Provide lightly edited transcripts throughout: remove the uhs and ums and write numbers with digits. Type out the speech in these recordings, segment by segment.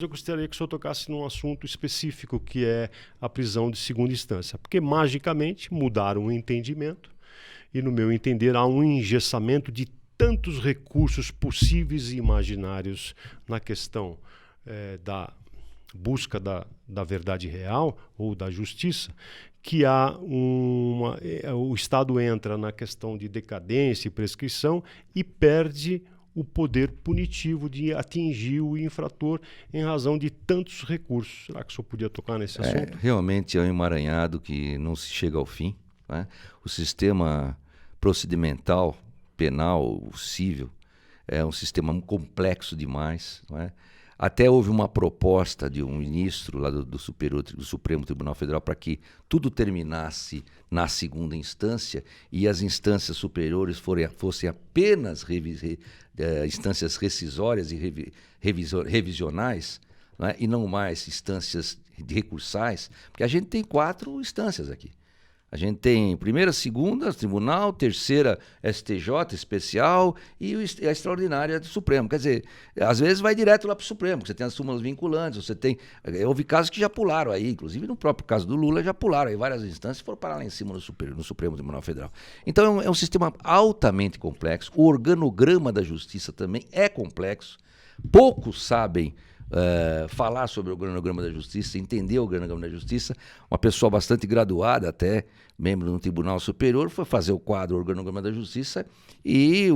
Eu gostaria que o senhor tocasse num assunto específico, que é a prisão de segunda instância, porque magicamente mudaram o entendimento e, no meu entender, há um engessamento de tantos recursos possíveis e imaginários na questão da busca da verdade real ou da justiça, que o Estado entra na questão de decadência e prescrição e perde o poder punitivo de atingir o infrator em razão de tantos recursos. Será que o senhor podia tocar nesse assunto? Realmente é um emaranhado que não se chega ao fim, né? O sistema procedimental, penal, civil, é um sistema complexo demais, não é? Até houve uma proposta de um ministro lá do Supremo Tribunal Federal para que tudo terminasse na segunda instância e as instâncias superiores fossem apenas instâncias rescisórias e revisionais, né? E não mais instâncias recursais, porque a gente tem 4 instâncias aqui. A gente tem primeira, segunda, tribunal, terceira, STJ, especial, e a extraordinária do Supremo. Quer dizer, às vezes vai direto lá para o Supremo, você tem as súmulas vinculantes, você tem... Houve casos que já pularam aí, inclusive no próprio caso do Lula já pularam aí várias instâncias e foram parar lá em cima no Supremo Tribunal Federal. Então é um sistema altamente complexo, o organograma da justiça também é complexo, poucos sabem falar sobre o organograma da justiça, entender o organograma da justiça. Uma pessoa bastante graduada, até membro do Tribunal Superior, foi fazer o quadro organograma da justiça e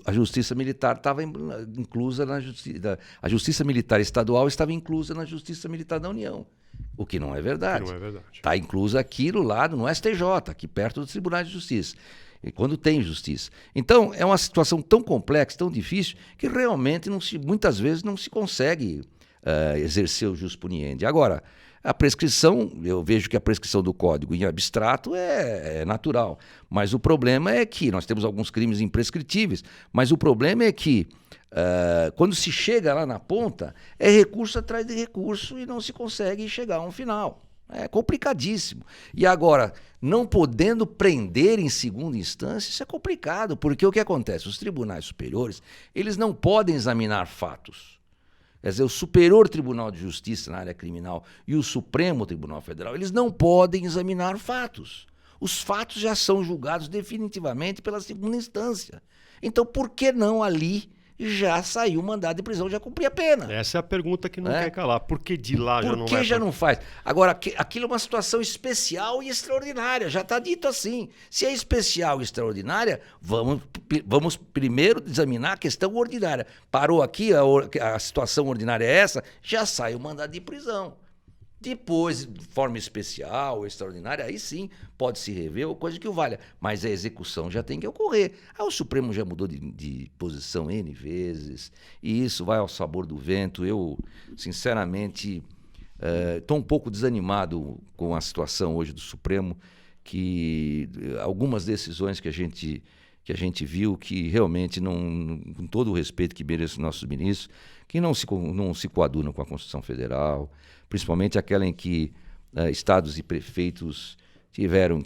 a justiça militar estava inclusa na justiça. A justiça militar estadual estava inclusa na justiça militar da União. O que não é verdade. Está inclusa aquilo lá no STJ, aqui perto dos tribunais de justiça. E quando tem justiça. Então, é uma situação tão complexa, tão difícil, que realmente muitas vezes não se consegue exercer o jus puniendi. Agora, a prescrição, eu vejo que a prescrição do Código em abstrato é natural, mas o problema é que nós temos alguns crimes imprescritíveis, mas o problema é que quando se chega lá na ponta, é recurso atrás de recurso e não se consegue chegar a um final. É complicadíssimo. E agora, não podendo prender em segunda instância, isso é complicado, porque o que acontece? Os tribunais superiores, eles não podem examinar fatos. Quer dizer, o Superior Tribunal de Justiça na área criminal e o Supremo Tribunal Federal, eles não podem examinar fatos. Os fatos já são julgados definitivamente pela segunda instância. Então, por que não ali já saiu o mandado de prisão, já cumpri a pena? Essa é a pergunta que não quer calar. Por que de lá já não vai? Por que já não faz? Agora, aquilo é uma situação especial e extraordinária, já está dito assim. Se é especial e extraordinária, vamos primeiro examinar a questão ordinária. Parou aqui, a situação ordinária é essa, já sai o mandado de prisão. Depois, de forma especial ou extraordinária, aí sim pode se rever ou coisa que o valha. Mas a execução já tem que ocorrer. O Supremo já mudou de posição N vezes, e isso vai ao sabor do vento. Eu, sinceramente, estou um pouco desanimado com a situação hoje do Supremo, que algumas decisões que a gente viu que realmente, não, com todo o respeito que merece os nossos ministros, que não se coadunam com a Constituição Federal, principalmente aquela em que estados e prefeitos tiveram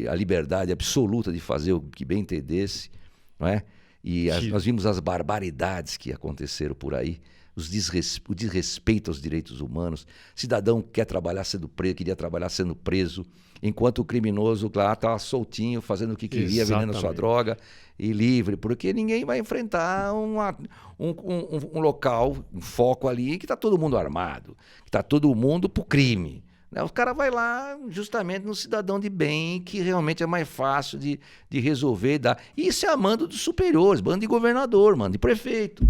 a liberdade absoluta de fazer o que bem entendesse, não é? E nós vimos as barbaridades que aconteceram por aí, o desrespeito aos direitos humanos. Cidadão que queria trabalhar sendo preso, enquanto o criminoso lá estava soltinho, fazendo o que queria, vendendo a sua droga e livre, porque ninguém vai enfrentar um local, um foco ali que está todo mundo armado, que está todo mundo pro crime. O cara vai lá justamente no cidadão de bem, que realmente é mais fácil de resolver e dar. E isso é a mando dos superiores, mando de governador, mando de prefeito,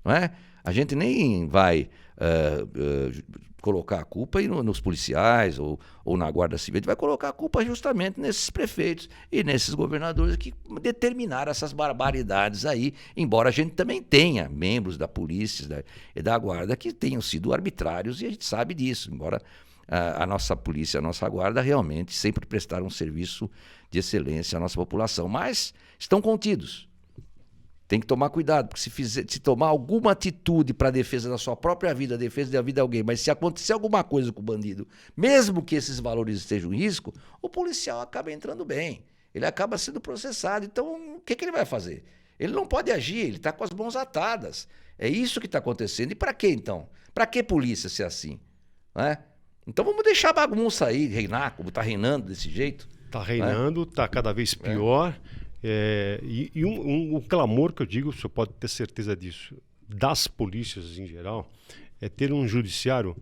não é? A gente nem vai colocar a culpa nos policiais ou na Guarda Civil, a gente vai colocar a culpa justamente nesses prefeitos e nesses governadores que determinaram essas barbaridades aí, embora a gente também tenha membros da polícia e da Guarda que tenham sido arbitrários, e a gente sabe disso, embora a nossa polícia, a nossa Guarda realmente sempre prestaram um serviço de excelência à nossa população, mas estão contidos. Tem que tomar cuidado, porque se tomar alguma atitude para a defesa da sua própria vida, a defesa da vida de alguém, mas se acontecer alguma coisa com o bandido, mesmo que esses valores estejam em risco, o policial acaba entrando bem, ele acaba sendo processado. Então, o que ele vai fazer? Ele não pode agir, ele está com as mãos atadas. É isso que está acontecendo. E para quê, então? Para que polícia ser assim? Né? Então vamos deixar a bagunça aí reinar, como está reinando desse jeito. Está reinando, está cada vez pior. Um clamor que eu digo, o senhor pode ter certeza disso, das polícias em geral, é ter um judiciário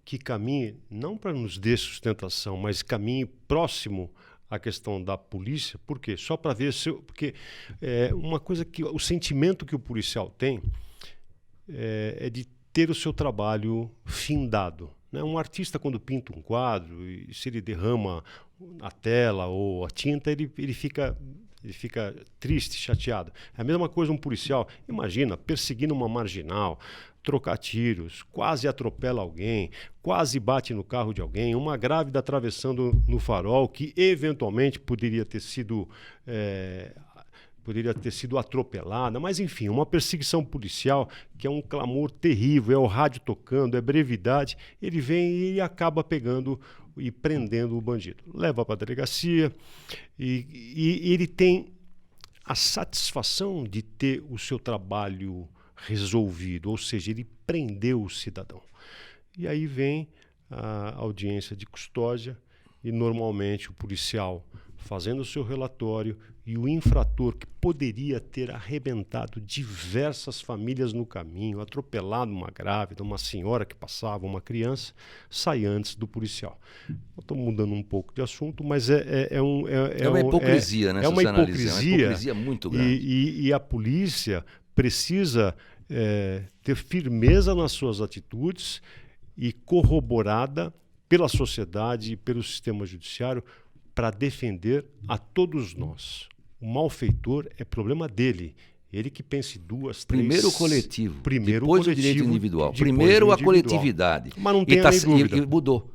que caminhe, não para nos dê sustentação, mas caminhe próximo à questão da polícia. Por quê? Só para ver se... Porque uma coisa que... O sentimento que o policial tem é de ter o seu trabalho findado. Né? Um artista, quando pinta um quadro, e se ele derrama a tela ou a tinta, ele fica triste, chateado. É a mesma coisa um policial. Imagina, perseguindo uma marginal, trocar tiros, quase atropela alguém, quase bate no carro de alguém, uma grávida atravessando no farol que eventualmente poderia ter sido atropelada, mas enfim, uma perseguição policial que é um clamor terrível, é o rádio tocando, é brevidade, ele vem e acaba pegando e prendendo o bandido. Leva para a delegacia e ele tem a satisfação de ter o seu trabalho resolvido, ou seja, ele prendeu o cidadão. E aí vem a audiência de custódia e normalmente o policial fazendo o seu relatório e o infrator que poderia ter arrebentado diversas famílias no caminho, atropelado uma grávida, uma senhora que passava, uma criança, sai antes do policial. Estou mudando um pouco de assunto, mas é uma hipocrisia, né? É uma hipocrisia, é uma hipocrisia muito grande. E a polícia precisa ter firmeza nas suas atitudes e corroborada pela sociedade e pelo sistema judiciário para defender a todos nós. O malfeitor é problema dele. Ele que pense duas, três... Primeiro o coletivo, primeiro depois o coletivo, o direito individual. depois Primeiro o a individual. coletividade. Mas não tem nem dúvida. E mudou.